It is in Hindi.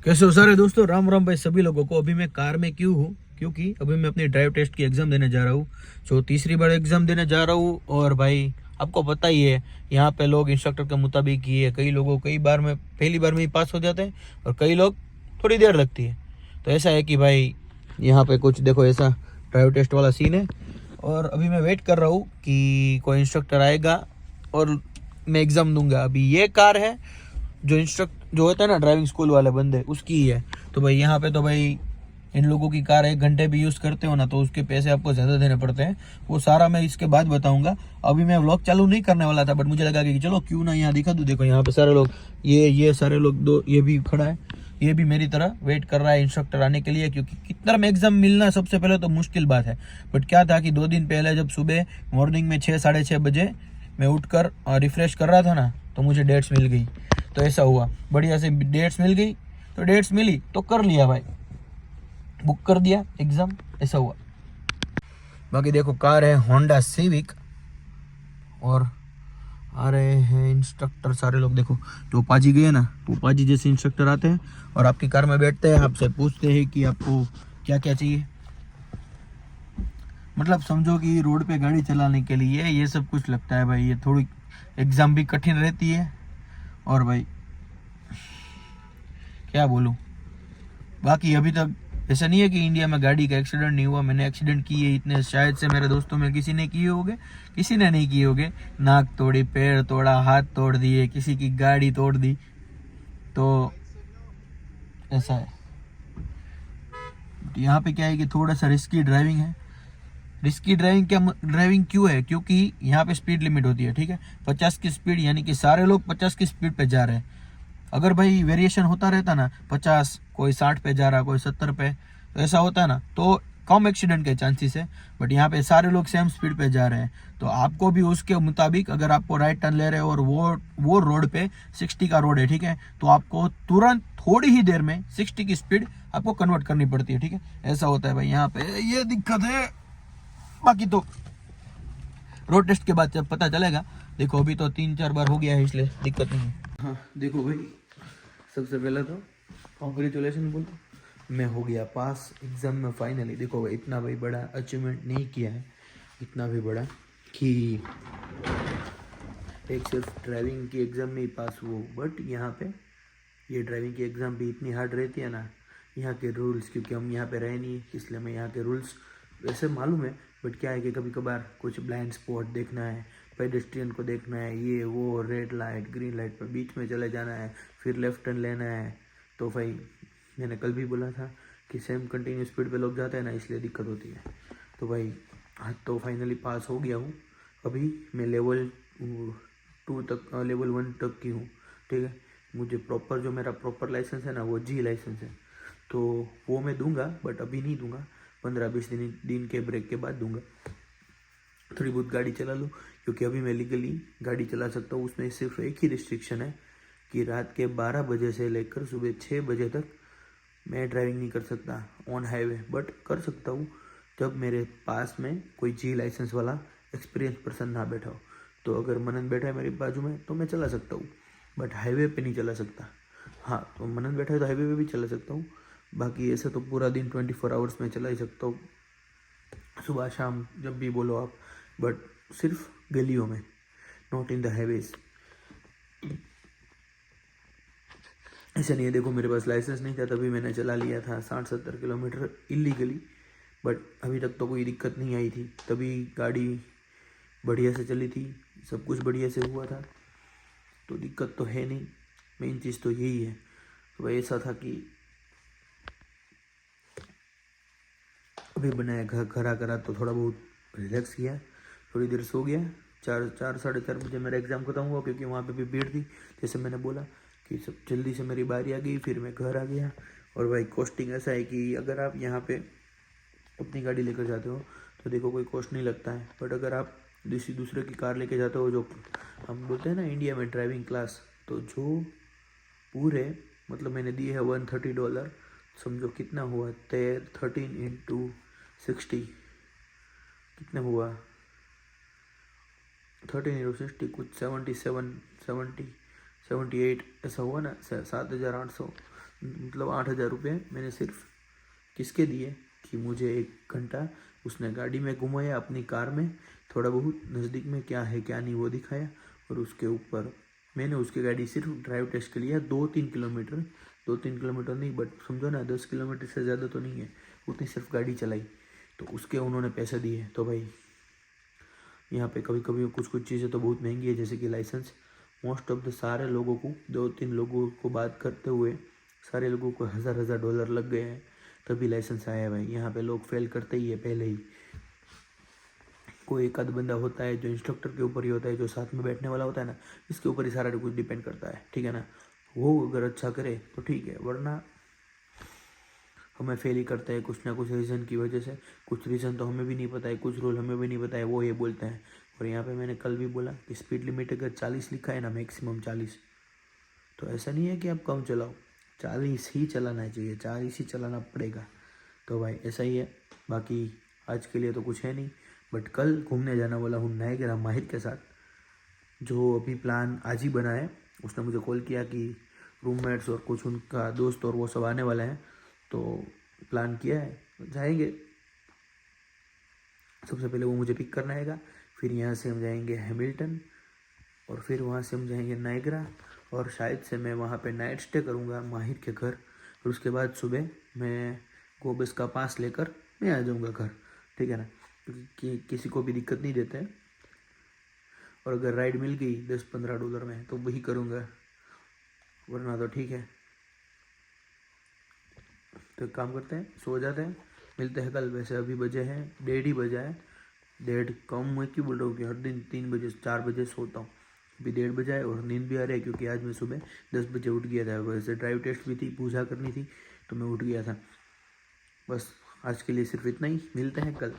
कैसे हो सारे दोस्तों। राम राम भाई सभी लोगों को। अभी मैं कार में क्यों हूँ? क्योंकि अभी मैं अपनी ड्राइव टेस्ट की एग्ज़ाम देने जा रहा हूँ। तीसरी बार एग्ज़ाम देने जा रहा हूँ। और भाई आपको पता ही है, यहाँ पे लोग इंस्ट्रक्टर के मुताबिक ही है। कई लोगों कई बार में पहली बार में ही पास हो जाते हैं और कई लोग थोड़ी देर लगती है। तो ऐसा है कि भाई यहाँ पे कुछ देखो ऐसा ड्राइव टेस्ट वाला सीन है। और अभी मैं वेट कर रहा हूँ कि कोई इंस्ट्रक्टर आएगा और मैं एग्ज़ाम दूंगा। अभी ये कार है जो होता है ना ड्राइविंग स्कूल वाले बंदे, उसकी ही है। तो भाई यहाँ पे तो भाई इन लोगों की कार 1 घंटे भी यूज़ करते हो ना तो उसके पैसे आपको ज़्यादा देने पड़ते हैं। वो सारा मैं इसके बाद बताऊंगा। अभी मैं व्लॉग चालू नहीं करने वाला था, बट मुझे लगा कि चलो क्यों ना यहाँ दिखा दूँ। देखो यहाँ पे सारे लोग, ये सारे लोग, दो ये भी खड़ा है, ये भी मेरी तरह वेट कर रहा है इंस्ट्रक्टर आने के लिए। क्योंकि कितना में एग्जाम मिलना सबसे पहले तो मुश्किल बात है। बट क्या था कि 2 दिन पहले जब सुबह मॉर्निंग में 6 साढ़े 6 बजे मैं उठकर रिफ्रेश कर रहा था ना, तो मुझे डेट्स मिल गई। तो ऐसा हुआ, बढ़िया से डेट्स मिल गई। तो डेट्स मिली तो कर लिया भाई, बुक कर दिया एग्ज़ाम, ऐसा हुआ। बाकी देखो कार है होंडा सिविक और आ रहे हैं इंस्ट्रक्टर सारे लोग। देखो जो पाजी गए ना, वो पाजी जैसे इंस्ट्रक्टर आते हैं और आपकी कार में बैठते हैं, आपसे पूछते हैं कि आपको क्या क्या चाहिए। मतलब समझो कि रोड पे गाड़ी चलाने के लिए ये सब कुछ लगता है भाई। ये थोड़ी एग्ज़ाम भी कठिन रहती है। और भाई क्या बोलूँ, बाकी अभी तक ऐसा नहीं है कि इंडिया में गाड़ी का एक्सीडेंट नहीं हुआ। मैंने एक्सीडेंट किए इतने, शायद से मेरे दोस्तों में किसी ने किए होंगे, किसी ने नहीं किए होंगे। नाक तोड़ी, पैर तोड़ा, हाथ तोड़ दिए, किसी की गाड़ी तोड़ दी। तो ऐसा है। यहाँ पे क्या है कि थोड़ा सा रिस्की ड्राइविंग है। रिस्की ड्राइविंग क्यों है? क्योंकि यहाँ पे स्पीड लिमिट होती है, ठीक है, 50 की स्पीड, यानी कि सारे लोग 50 की स्पीड पे जा रहे हैं। अगर भाई वेरिएशन होता रहता ना, 50, कोई 60 पे जा रहा, कोई 70 पे, तो ऐसा होता है ना, तो कम एक्सीडेंट के चांसेस है। बट यहाँ पे सारे लोग सेम स्पीड पे जा रहे हैं। तो आपको भी उसके मुताबिक, अगर आपको राइट टर्न ले रहे हो और वो रोड पे 60 का रोड है, ठीक है, तो आपको तुरंत थोड़ी ही देर में 60 की स्पीड आपको कन्वर्ट करनी पड़ती है, ठीक है। ऐसा होता है भाई, यहाँ पे ये दिक्कत है। बाकी तो रोड टेस्ट के बाद जब पता चलेगा। देखो अभी तो 3-4 बार हो गया है, इसलिए दिक्कत नहीं है। हाँ देखो भाई, सबसे पहले तो कॉन्ग्रेचुलेसन बोलो, मैं हो गया पास एग्ज़ाम में फाइनली। देखो भाई इतना भाई बड़ा अचीवमेंट नहीं किया है, इतना भी बड़ा कि एक सिर्फ ड्राइविंग की एग्ज़ाम में ही पास हुआ। बट यहाँ पे ये ड्राइविंग की एग्ज़ाम भी इतनी हार्ड रहती है ना, यहाँ के रूल्स, क्योंकि हम यहाँ पे रहे नहीं इसलिए मैं यहाँ के रूल्स वैसे मालूम है। बट क्या है कि कभी कभार कुछ ब्लाइंड स्पॉट देखना है, पेडेस्ट्रियन को देखना है, ये वो, रेड लाइट ग्रीन लाइट पर बीच में चले जाना है, फिर लेफ्ट टर्न लेना है। तो भाई मैंने कल भी बोला था कि सेम कंटिन्यू स्पीड पे लोग जाते हैं ना, इसलिए दिक्कत होती है। तो भाई आज तो फाइनली पास हो गया हूँ। अभी मैं लेवल 2 तक, लेवल 1 तक की हूँ, ठीक है। मुझे प्रॉपर जो मेरा प्रॉपर लाइसेंस है ना, वो जी लाइसेंस है। तो वो मैं दूंगा, बट अभी नहीं दूंगा, 15-20 दिन के ब्रेक के बाद दूंगा। थोड़ी बहुत गाड़ी चला लूँ, क्योंकि अभी मैं लीगली गाड़ी चला सकता हूँ। उसमें सिर्फ एक ही रिस्ट्रिक्शन है कि रात के 12 बजे से लेकर सुबह 6 बजे तक मैं ड्राइविंग नहीं कर सकता ऑन हाईवे। बट कर सकता हूँ जब मेरे पास में कोई जी लाइसेंस वाला एक्सपीरियंस पर्सन ना बैठा हो। तो अगर मनन बैठा है मेरे बाजू में तो मैं चला सकता हूँ, बट हाईवे पे नहीं चला सकता। हाँ, तो मनन बैठा है तो हाईवे पे भी चला सकता हूँ। बाकी ऐसे तो पूरा दिन 24 आवर्स में चला ही सकता हूँ, सुबह शाम जब भी बोलो आप। बट सिर्फ गलियों में, नॉट इन द हाईवेज। ऐसा नहीं है, देखो मेरे पास लाइसेंस नहीं था तभी मैंने चला लिया था 60-70 किलोमीटर इलीगली। बट अभी तक तो कोई दिक्कत नहीं आई थी, तभी गाड़ी बढ़िया से चली थी, सब कुछ बढ़िया से हुआ था। तो दिक्कत तो है नहीं, मेन चीज़ तो यही है। तो भाई ऐसा था कि अभी बनाया घर आकर तो थोड़ा बहुत रिलैक्स किया, थोड़ी देर सो गया। 4 साढ़े 4 बजे मेरा एग्ज़ाम खत्म हुआ, क्योंकि वहाँ पे भी भीड़ थी। जैसे मैंने बोला कि सब जल्दी से मेरी बारी आ गई, फिर मैं घर आ गया। और भाई कॉस्टिंग ऐसा है कि अगर आप यहाँ पे अपनी गाड़ी लेकर जाते हो तो देखो कोई कॉस्ट नहीं लगता है। बट अगर आप दूसरे की कार लेके जाते हो, जो हम बोलते हैं ना इंडिया में ड्राइविंग क्लास, तो जो पूरे, मतलब मैंने दिए है $130। समझो कितना हुआ, 13 इंटू 60 कितना हुआ, 13 इंटू 60 कुछ 77, 78 ऐसा हुआ ना, 7,800। मतलब 8,000 रुपये मैंने सिर्फ किसके दिए कि मुझे 1 घंटा उसने गाड़ी में घुमाया अपनी कार में, थोड़ा बहुत नज़दीक में क्या है क्या नहीं वो दिखाया, और उसके ऊपर मैंने उसकी गाड़ी सिर्फ ड्राइव टेस्ट के लिए 2-3 किलोमीटर, 2-3 किलोमीटर नहीं बट समझो ना 10 किलोमीटर से ज़्यादा तो नहीं है, उतनी सिर्फ गाड़ी चलाई, तो उसके उन्होंने पैसे दिए। तो भाई यहाँ पे कभी कभी कुछ कुछ चीज़ें तो बहुत महंगी है, जैसे कि लाइसेंस। मोस्ट ऑफ द सारे लोगों को 2-3 लोगों को बात करते हुए सारे लोगों को $1,000 लग गए हैं तभी लाइसेंस आया है भाई। यहाँ पे लोग फेल करते ही है पहले ही। कोई एक आध बंदा होता है जो इंस्ट्रक्टर के ऊपर ही होता है, जो साथ में बैठने वाला होता है ना, इसके ऊपर ही सारा कुछ डिपेंड करता है, ठीक है ना। वो अगर अच्छा करे तो ठीक है, वरना हमें फेल ही करते हैं कुछ ना कुछ रीज़न की वजह से। कुछ रीज़न तो हमें भी नहीं पता है, कुछ रूल हमें भी नहीं पता है, वो ये बोलते हैं। और यहाँ पे मैंने कल भी बोला कि स्पीड लिमिट अगर 40 लिखा है ना, मैक्सिमम 40, तो ऐसा नहीं है कि आप कम चलाओ, 40 ही चलाना चाहिए, 40 ही चलाना पड़ेगा। तो भाई ऐसा ही है। बाकी आज के लिए तो कुछ है नहीं, बट कल घूमने जाने वाला हूँ नायग्रा माहिर के साथ, जो अभी प्लान आज ही बना है। उसने मुझे कॉल किया कि रूममेट्स और कुछ उनका दोस्त और वो सब आने वाले हैं, तो प्लान किया है जाएंगे। सबसे पहले वो मुझे पिक करना आएगा, फिर यहाँ से हम जाएंगे हैमिल्टन, और फिर वहाँ से हम जाएंगे नायग्रा, और शायद से मैं वहाँ पे नाइट स्टे करूँगा माहिर के घर, और उसके बाद सुबह मैं गोबस का पास लेकर मैं आ जाऊँगा घर, ठीक है ना। क्योंकि किसी को भी दिक्कत नहीं देते हैं, और अगर राइड मिल गई $10-15 में तो वही करूँगा, वरना तो ठीक है। तो एक काम करते हैं, सो जाते हैं, मिलते हैं कल। वैसे अभी बजे हैं 1:30 ही बजा है, 1:30 कम मैं क्यों बोल रहा हूँ कि हर दिन 3 बजे 4 बजे सोता हूँ, अभी 1:30 बजा है और नींद भी आ रही है, क्योंकि आज मैं सुबह 10 बजे उठ गया था। वैसे ड्राइव टेस्ट भी थी, पूजा करनी थी, तो मैं उठ गया था। बस आज के लिए सिर्फ इतना ही, मिलते हैं कल।